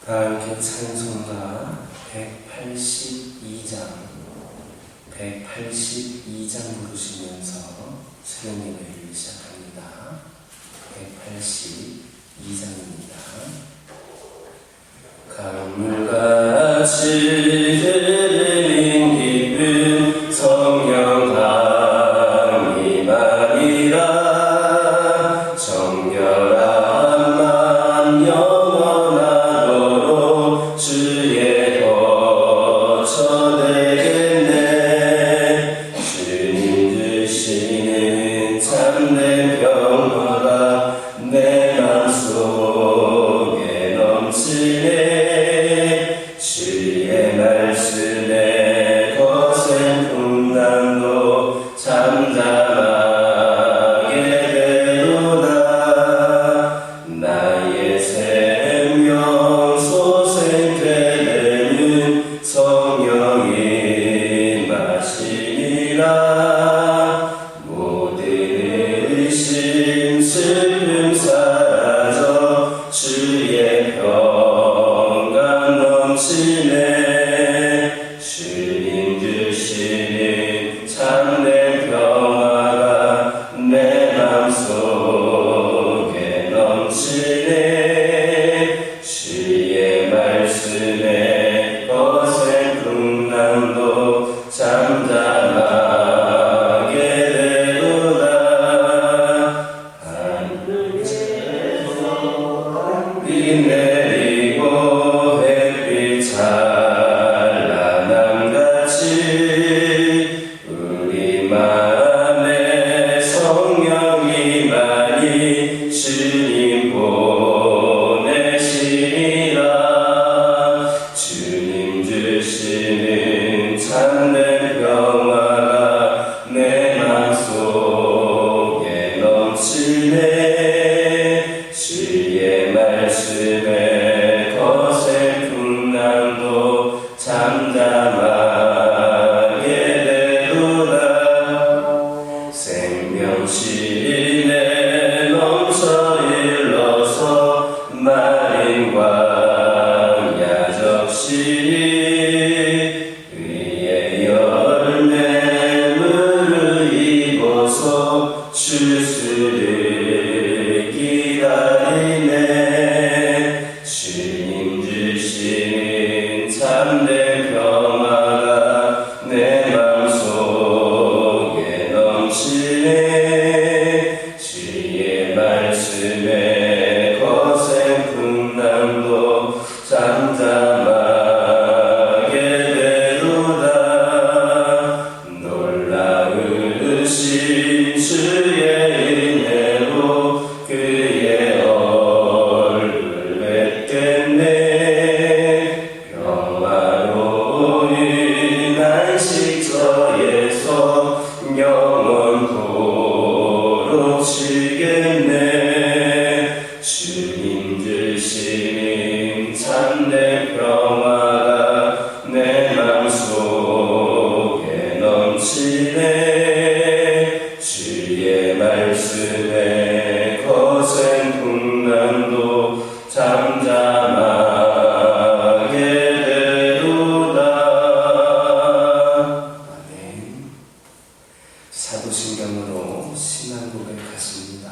다 함께 찬송가 182장 부르시면서 수련 예배를 시작합니다. 182장입니다. 강물같이 흐르는 깊은 성령 강림하리라. 정결한 맘 영원하도록 주의 거처 되겠네. 주님 주시는 참된 평화가 내 맘속에 넘치네. 주의 말씀에 거센 풍랑도 잠잠하게 되도다. 나의 생명 소생되는 성령이 마시니라. 모든 의심 슬픔 사라져 주의 평강 넘치네. 주님 주시는 참된 평화가 내 맘속에 넘치네. 주의 말씀에 거센 풍랑도 잠잠하게 되도다. 하늘에서 비 내리고 햇빛 찬란함같이 우리 마음에 성령이 많이 주님 보내시리라. 주님 주시는 참된 평화가 내 맘속에 넘치네. 주의 말씀에 거센 풍랑도 잠잠하게 되도다. 생명실에 넘쳐 일러서 마린 광야 적시 의의 열매 무르익어서 추수를 기다리네. 주님 주시는 참된 평화가 내 맘속에 넘치네. 주의 말씀에 거센 풍랑도 잠잠하게 되도다. 놀라우신 주의 은혜로 그의 얼굴 뵙겠네. 평화로운 안식처에서 영원토록 쉬겠네. 주님 주시는 참된 평화가 내 맘속에 넘치네. 주의 말씀에 거센 풍랑도 잠잠하게 되도다. 아멘. 사도신경으로 신앙 고백하십니다.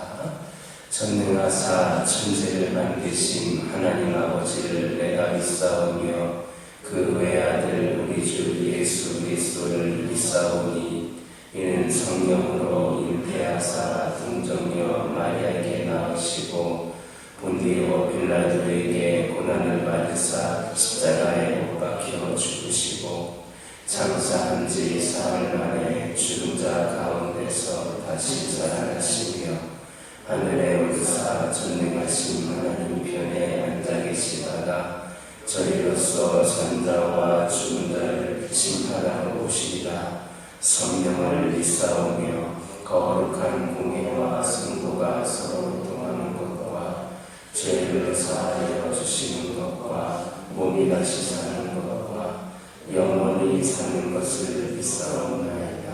전능하사 천지를 만드신 하나님 아버지를 내가 믿사오며 그 외아들 우리 주 예수 그리스도를 믿사오니 이는 성령으로 잉태하사 동정녀 마리아에게 낳으시고 본디오 빌라도에게 고난을 받으사 십자가에 못 박혀 죽으시고 장사한 지 사흘 만에 죽은 자 가운데서 다시 살아나시며 하늘에 오르사 전능하신 하나님 편에 앉아 계시다가 저희로서 산자와 죽은 자를 심판하러 오시리라. 성령을 믿사오며 거룩한 공예와 성도가 서로 동하는 것과 죄를 사하여 주시는 것과 몸이 다시 사는 것과 영원히 사는 것을 믿사옵나이다.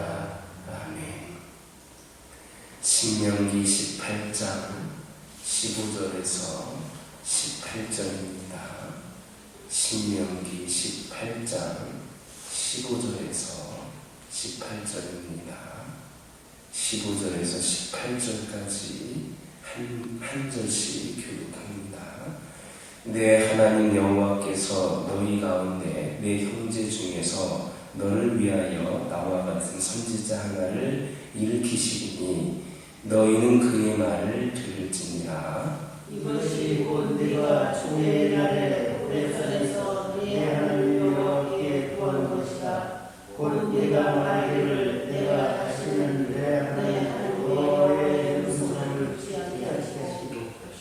아멘. 신명기 18장 15절에서 18절입니다. 신명기 18장 15절에서 18절입니다. 15절에서 18절까지 한 절씩 교육합니다. 내 하나님 여호와께서 너희 가운데 내 형제 중에서 너를 위하여 나와 같은 선지자 하나를 일으키시리니 너희는 그의 말을 들을지니라. 이것이 곧 네가 주의 날에 오래산에서 네 하나님 여호와께 구한 것이다. 곧 네가 말하기를 내가 다시는 내 하나님 여호와의 음성을 듣지 않게 하시고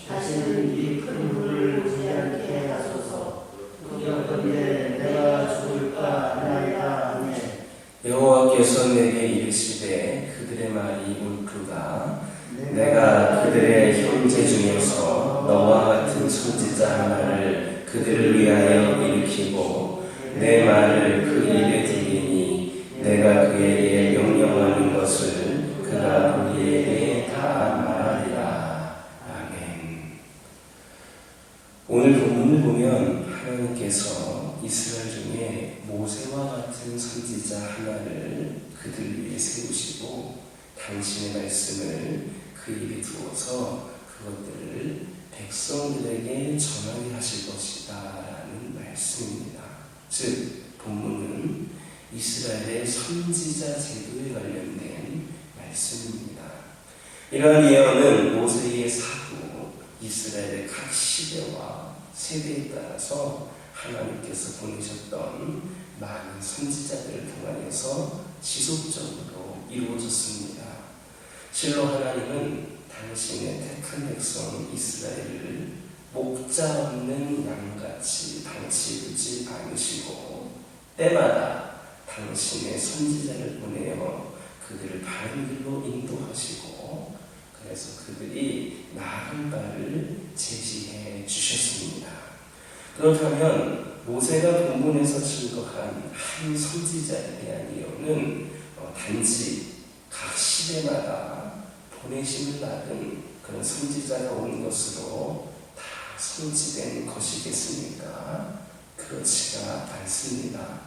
다시는 이 큰 물을 보지 않게 하소서. 그러건대 내가 죽을까 하나이다. 아멘. 여호와께서 내게 이르시되 그들의 말이 옳도다. 내가 그들의 형제 중에서 너와 같은 선지자 하나를 그들을 위하여 일으키고 내 말을 그 입에 들이니 내가 그에게 명령하는 것을 그가 우리에게 다 말하리라. 아멘. 오늘 본문을 보면 하나님께서 이스라엘 중에 모세와 같은 선지자 하나를 그들 위해 세우시고 당신의 말씀을 그 입에 두어서 그것들을 백성들에게 전하게 하실 것이다 라는 말씀입니다. 즉 본문은 이스라엘의 선지자 제도에 관련된 말씀입니다. 이러한 예언은 모세의 사고 이스라엘의 각 시대와 세대에 따라서 하나님께서 보내셨던 많은 선지자들을 통하여서 지속적으로 이루어졌습니다. 실로 하나님은 당신의 택한 백성 이스라엘을 목자 없는 양같이 방치하지 않으시고 때마다 당신의 선지자를 보내어 그들을 바른 길로 인도하시고 그래서 그들이 나아갈 바를 제시해 주셨습니다. 그렇다면 모세가 본문에서 증거한 한 선지자에 대한 예언은 단지 각 시대마다 보내심을 받은 그런 선지자가 온 것으로 다 성취된 것이겠습니까? 그렇지가 않습니다.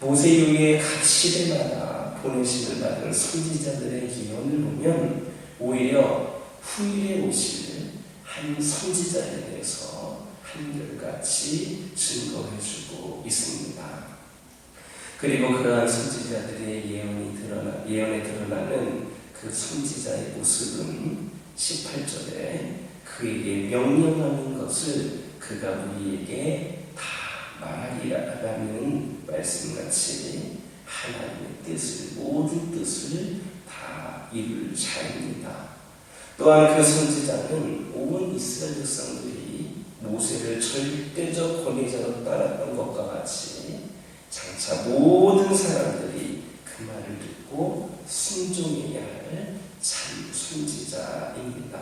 모세 이후에 각 시대마다 보내심을 받은 선지자들의 예언을 보면 오히려 후일에 오실 한 선지자에 대해서 한결같이 증거해주고 있습니다. 그리고 그러한 선지자들의 예언에 드러나는 그 선지자의 모습은 18절에 그에게 명령하는 것을 그가 우리에게 다 말하리라는 말씀같이 하나님의 뜻을, 모든 뜻을 다 이룰 자입니다. 또한 그 선지자는 온 이스라엘 백성들이 모세를 절대적 권위자로 따랐던 것과 같이 장차 모든 사람들이 그 말을 듣고 순종해야 할 참 선지자입니다.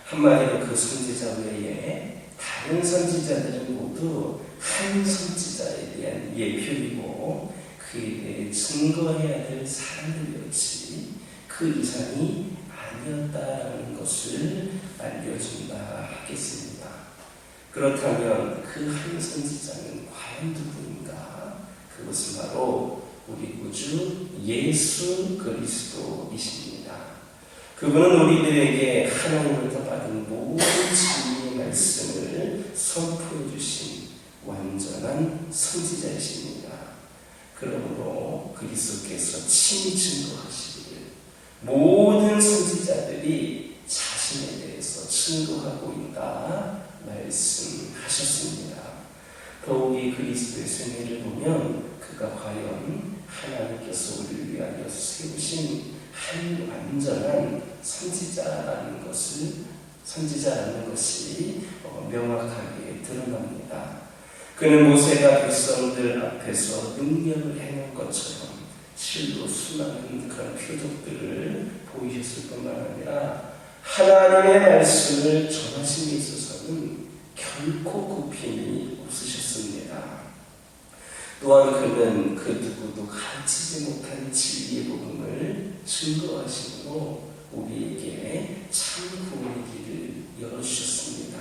한마디로 그 선지자 외에 다른 선지자들은 모두 한 선지자에 대한 예표이고 그에 대해 증거해야 될 사람들이었지 그 이상이 아니었다라는 것을 알려준다 하겠습니다. 그렇다면 그 한 선지자는 과연 누구인가? 그것은 바로 우리 구주 예수 그리스도이십니다. 그분은 우리들에게 하나님으로부터 받은 모든 진리의 말씀을 선포해 주신 완전한 선지자이십니다. 그러므로 그리스도께서 친히 증거하시기를 모든 선지자들이 자신에 대해서 증거하고 있다 말씀하셨습니다. 더욱이 그리스도의 생애를 보면 그가 과연 하나님께서 우리를 위하여 세우신 한 완전한 선지자라는 것이 명확하게 드러납니다. 그는 모세가 백성들 앞에서 능력을 행한 것처럼 실로 수많은 그런 표적들을 보이셨을 뿐만 아니라 하나님의 말씀을 전하심에 있어서는 결코 굽힘이 없으셨습니다. 또한 그는 그 누구도 가르치지 못한 진리의 복음을 증거하심으로 우리에게 참 구원의 길을 열어주셨습니다.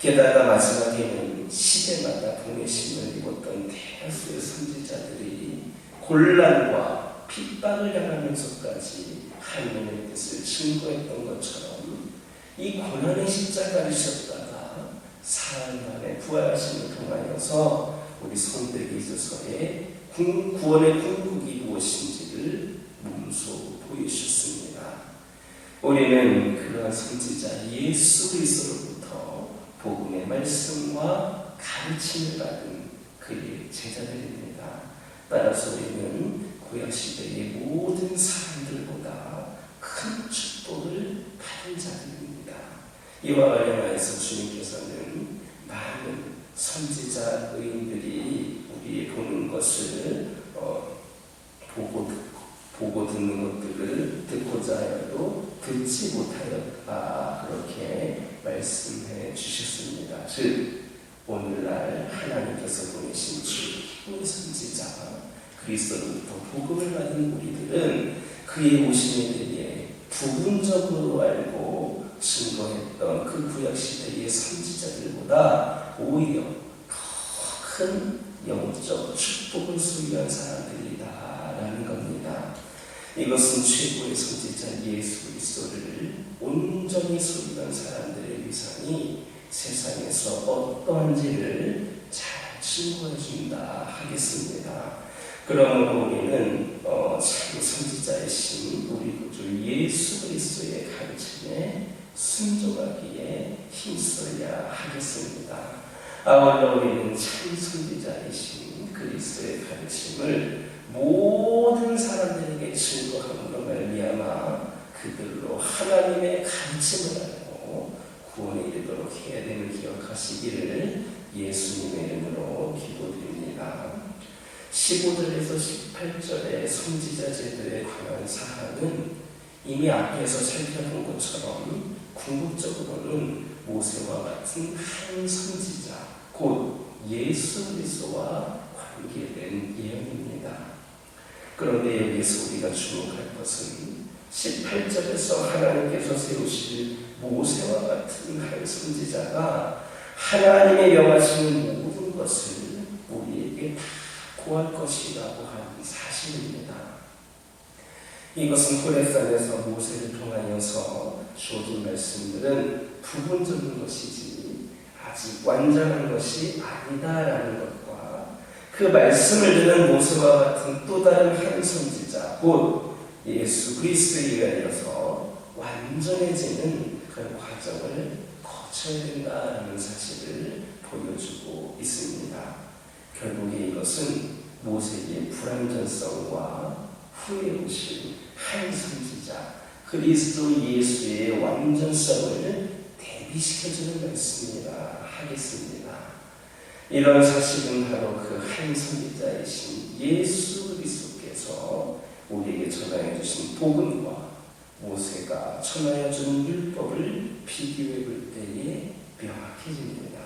게다가 마지막에는 시대마다 보내심을 입었던 대다수의 선지자들이 곤란과 핍박을 당하면서까지 하나님의 뜻을 증거했던 것처럼 이 고난의 십자가를 지셨다가 사흘 만에 부활하심을 통하여서 우리 손들에 있어서의 구원의 궁극이 무엇인지를 몸소 보여주셨습니다. 우리는 그러한 선지자 예수 그리스도로부터 복음의 말씀과 가르침을 받은 그의 제자들입니다. 따라서 우리는 구약시대의 모든 사람들보다 큰 축복을 받은 자들입니다. 이와 관련해서 주님께서는 많은 선지자 의인들이 우리 보는 것을 보고 듣는 것들을 듣고자 하여도 듣지 못하였다, 그렇게 말씀해 주셨습니다. 즉 오늘날 하나님께서 보내신 최고의 선지자 그리스도로부터 복음을 받은 우리들은 그의 오심에 대해 부분적으로 알고 증거했던 그 구약시대의 선지자들보다 오히려 더 큰 영적 축복을 소유한 사람들이다라는 겁니다. 이것은 최고의 선지자 예수 그리스도를 온전히 소유한 사람들의 위상이 세상에서 어떠한지를 잘 증거해 준다 하겠습니다. 그러므로 우리는 참 선지자이신 우리 구주 예수 그리스도의 가르침에 순종하기에 힘써야 하겠습니다. 아울러 우리는 참 선지자이신 그리스도의 가르침을 모든 사람들에게 증거함으로 말미암아 그들로 하나님의 가르침을 알고 구원에 이르도록 해야 되는 기억하시기를 예수님의 이름으로 기도드립니다. 15절에서 18절의 선지자 제도에 관한 사항은 이미 앞에서 살펴본 것처럼 궁극적으로는 모세와 같은 한 선지자, 곧 예수 그리스도와 관계된 예언입니다. 그런데 여기서 우리가 주목할 것은 18절에서 하나님께서 세우실 모세와 같은 한 선지자가 하나님의 명하시는 모든 것을 우리에게 다 고할 것이라고 하는 사실입니다. 이것은 호렙산에서 모세를 통하여서 주어진 말씀들은 부분적인 것이지 아직 완전한 것이 아니다라는 것과 그 말씀을 듣는 모세와 같은 또 다른 한 선지자, 곧 예수 그리스도에 의하여서 완전해지는 그런 과정을 거쳐야 된다는 사실을 보여주고 있습니다. 결국에 이것은 모세의 불완전성과 후에 오실 한 선지자 그리스도 예수의 완전성을 대비시켜주는 말씀이라 하겠습니다. 이런 사실은 바로 그 한 선지자이신 예수 그리스도께서 우리에게 전하여 주신 복음과 모세가 전하여 준 율법을 비교해 볼 때에 명확해집니다.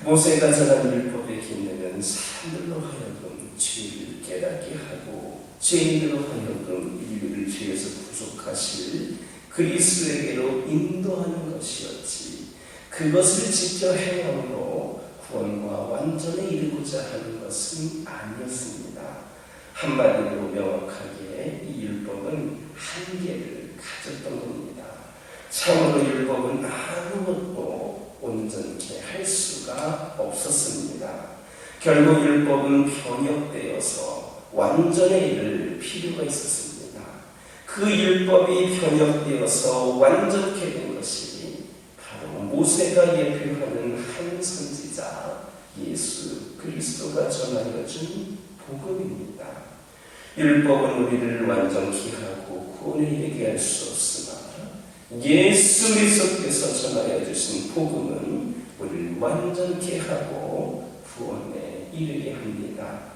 모세가 전한 율법의 기능은 사람들로 하여금 죄를 깨닫게 하고 죄인으로 하여금 인류를 죄에서 구속하실 그리스도에게로 인도하는 것이었지, 그것을 지켜 행함으로 구원과 완전에 이르고자 하는 것은 아니었습니다. 한마디로 명확하게 이 율법은 한계를 가졌던 겁니다. 참으로 율법은 아무것도 온전케 할 수가 없었습니다. 결국 율법은 변혁되어서 완전에 이를 필요가 있었습니다. 그 율법이 변혁되어서 완전케 된 것이 바로 모세가 예표하는 한 선지자 예수 그리스도가 전하여 준 복음입니다. 율법은 우리를 완전케 하고 구원에 이르게 할 수 없으나 예수 그리스도께서 전하여 주신 복음은 우리를 완전케 하고 구원에 이르게 합니다.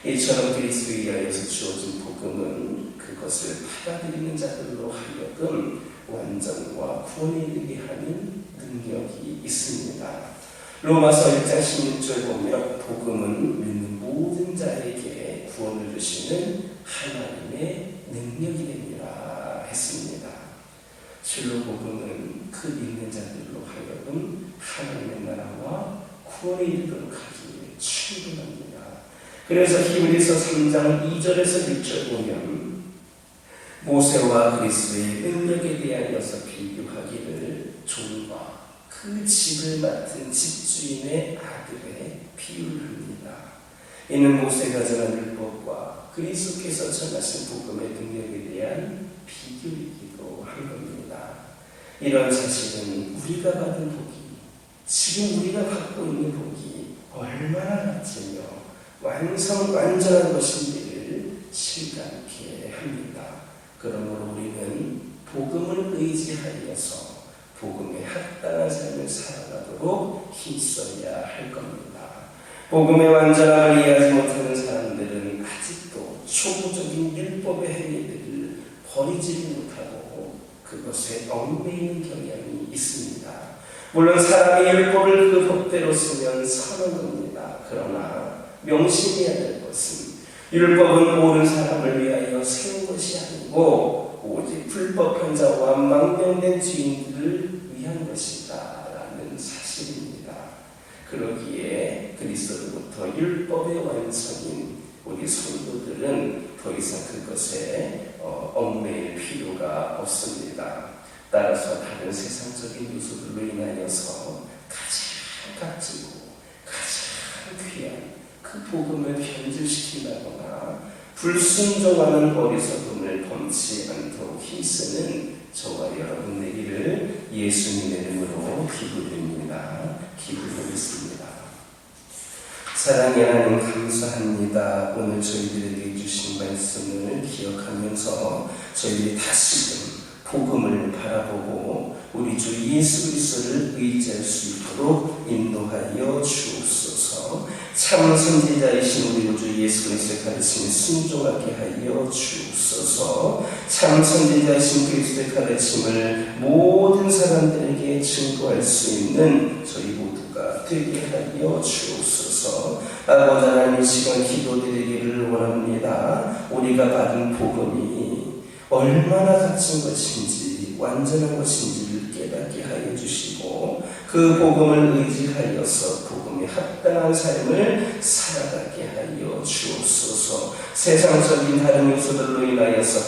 이처럼 그리스도에 의하여서 주어진 복음은 그것을 받아들이는 자들로 하여금 완전과 구원에 이르게 하는 능력이 있습니다. 로마서 1장 16절 보면 복음은 믿는 모든 자에게 구원을 주시는 하나님의 능력이 됩니다 했습니다. 실로 복음은 그 믿는 자들로 하여금 하나님의 나라와 구원에 이르도록 하기 위해 충분합니다. 그래서 히브리서 3장 2절에서 6절 보면 모세와 그리스도의 능력에 대하여서 비교하기를 종과 그 집을 맡은 집주인의 아들의 비유를 합니다. 이는 모세가 전한 율법과 그리스도께서 전하신 복음의 능력에 대한 비교이기도 한 겁니다. 이런 사실은 우리가 받은 복이, 지금 우리가 갖고 있는 복이 얼마나 낮으며 완전한 것인지를 실감케 합니다. 그러므로 우리는 복음을 의지하여서 복음에 합당한 삶을 살아가도록 힘써야 할 겁니다. 복음의 완전함을 이해하지 못하는 사람들은 아직도 초보적인 율법의 행위들을 버리지 못하고 그것에 얽매이는 경향이 있습니다. 물론 사람이 율법을 그 법대로 쓰면 선한 겁니다. 그러나 명심해야 될 것은 율법은 옳은 사람을 위하여 세운 것이 아니고 오직 불법한 자와 망명된 죄인들을 위한 것이다 라는 사실입니다. 그러기에 그리스도로부터 율법의 완성인 우리 성도들은 더 이상 그것에 얽매일 필요가 없습니다. 따라서 다른 세상적인 요소들로 인하여서 가장 값지고 가장 귀한 그 복음을 변질시킨다거나 불순종하는 어리석음을 범치 않도록 힘쓰는 저와 여러분 되기를 예수님의 이름으로 기도드립니다. 기도드리겠습니다. 사랑의 하나님 감사합니다. 오늘 저희들에게 주신 말씀을 기억하면서 저희들이 다시금 복음을 바라보고 우리 주 예수 그리스도를 의지할 수 있도록 인도하여 주옵소서. 참 선지자이신 우리 주 예수 그리스도의 가르침에 순종하게 하여 주옵소서. 참 선지자이신 그리스도의 가르침을 모든 사람들에게 증거할 수 있는 저희 모두가 되게 하여 주옵소서. 아버지 하나님, 이 시간 기도드리기를 원합니다. 우리가 받은 복음이 얼마나 값진 것인지 완전한 것인지를 깨닫게 하여 주시고 그 복음을 의지하여서 복음에 합당한 삶을 살아가게 하여 주옵소서. 세상적인 다른 요소들로 인하여서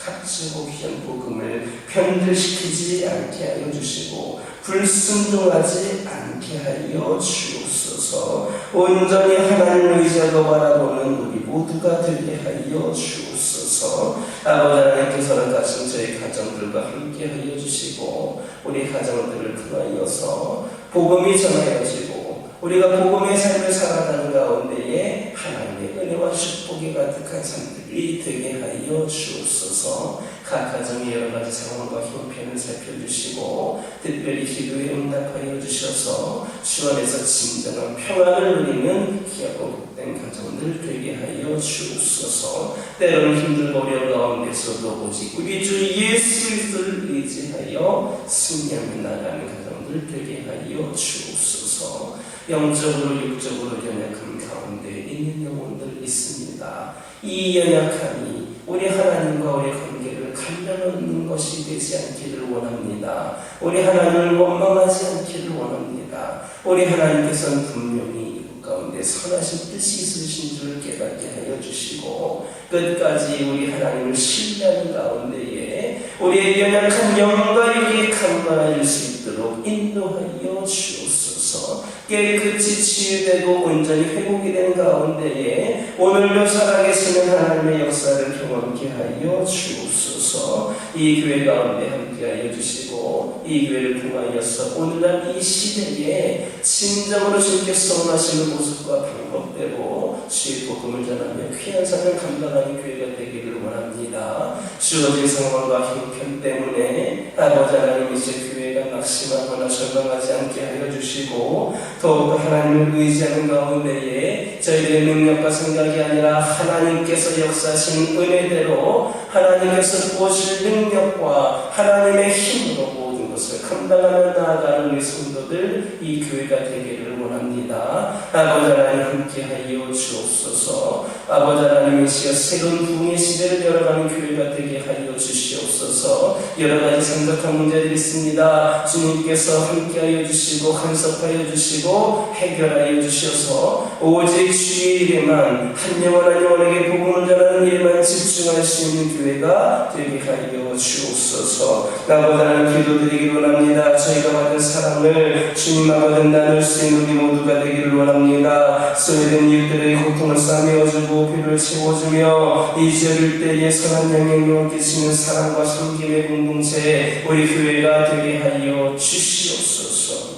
값지고 귀한 복음을 편들시키지 않게 하여 주시고 불순종하지 않게 하여 주옵소서. 온전히 하나님을 의지하고 바라보는 우리 모두가 되게 하여 주옵소서. 아버지 하나님께서는 다시 저희 가정들과 함께 하여 주시고 우리 가정들을 통하여서 복음이 전하여지고 우리가 복음의 삶을 살아가는 가운데에 하나님의 은혜와 축복이 가득한 삶들이 되게 하여 주옵소서. 각 가정의 여러 가지 상황과 형편을 살펴주시고 특별히 기도에 응답하여 주셔서 주 안에서 진정한 평안을 누리는 귀하고 복된 가정들 되게 하여 주옵소서. 때로는 힘들고 어려운 가운데서도 오직 우리 주 예수 그리스도를 의지하여 승리하며 나가는 가정들 되게 하여 주옵소서. 영적으로 육적으로 연약한 가운데 있는 영혼들 있습니다. 이 연약함이 우리 하나님과 우리 관계를 갈라놓는 것이 되지 않기를 원합니다. 우리 하나님을 원망하지 않기를 원합니다. 우리 하나님께서는 분명히 이곳 가운데 선하신 뜻이 있으신 줄 깨닫게 하여 주시고 끝까지 우리 하나님을 신뢰하는 가운데에 우리의 연약한 영과 육이 강건해질 수 있도록 인도하여 주옵소서. 깨끗이 치유되고 온전히 회복이 되는 가운데에 오늘도 살아계시는 하나님의 역사를 경험케 하여 주옵소서. 이 교회 가운데 함께하여 주시고 이 교회를 통하여서 오늘날 이 시대에 진정으로 주께서 원하시는 모습과 방법대로 주의 복음을 전하며 귀한 삶을 감당하는 교회가 되기를 원합니다. 주어진 상황과 형편 때문에 아버지 하나님 이제 교회가 낙심하거나 절망하지 않게 하여 주시고 더욱더 하나님을 의지하는 가운데에 저희들의 능력과 생각이 아니라 하나님께서 역사하신 은혜대로 하나님께서 부어주실 능력과 하나님의 힘으로 모든 것을 감당하며 나아가는 우리 성도들 이 교회가 되기를 원합니다. 아버지 하나님 함께하여 주옵소서. 아버지 하나님 이 시간 새로운 부흥의 시대를 열어가는 교회가 되게 하여 주시옵소서. 여러 가지 생각한 문제들이 있습니다. 주님께서 함께하여 주시고 간섭하여 주시고 해결하여 주셔서 오직 주의 일에만 한 영혼 한 영혼에게 복음을 전하는 일에만 집중할 수 있는 교회가 되게 하여 주옵소서. 아버지 하나님 기도드리기 원합니다. 저희가 받은 사랑을 주님 아버지 나눌 수 있는 우리 모두가 되기를 원합니다. 소외된 이웃들의 고통을 싸매어주고 필요를 채워주며 잊어릴 때에 선한 영향력을 끼치는 사랑과 섬김의 공동체 우리 교회가 되게 하여 주시옵소서.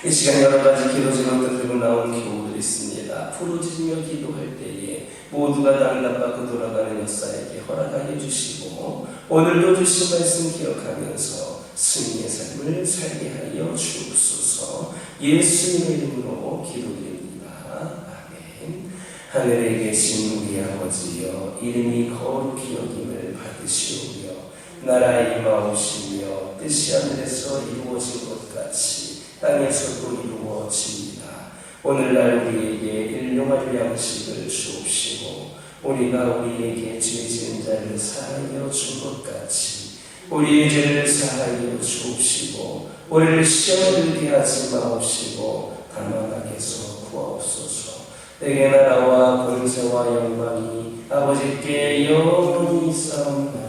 이 시간 여러 가지 기도 제목들 들고 나온 기도들이 있습니다. 부르짖으며 기도할 때에 모두가 다 응답받고 돌아가는 역사에게 허락하여 주시고 오늘도 주신 말씀 기억하면서 승리의 삶을 살게 하여 주옵소서. 예수님의 이름으로 기도드립니다. 아멘. 하늘에 계신 우리 아버지여 이름이 거룩히 여김을 받으시오며 나라의 임하옵시며 뜻이 하늘에서 이루어진 것 같이 땅에서도 이루어집니다. 오늘날 우리에게 일용할 양식을 주옵시고 우리가 우리에게 죄 지은 자를 사하여 준 것 같이 우리의 죄를 사하여 주옵시고 우리를 시험에 들게 하지 마옵시고 다만 악에서 구하옵소서. 내게 나라와 권세와 영광이 아버지께 영원히 있사옵나이다.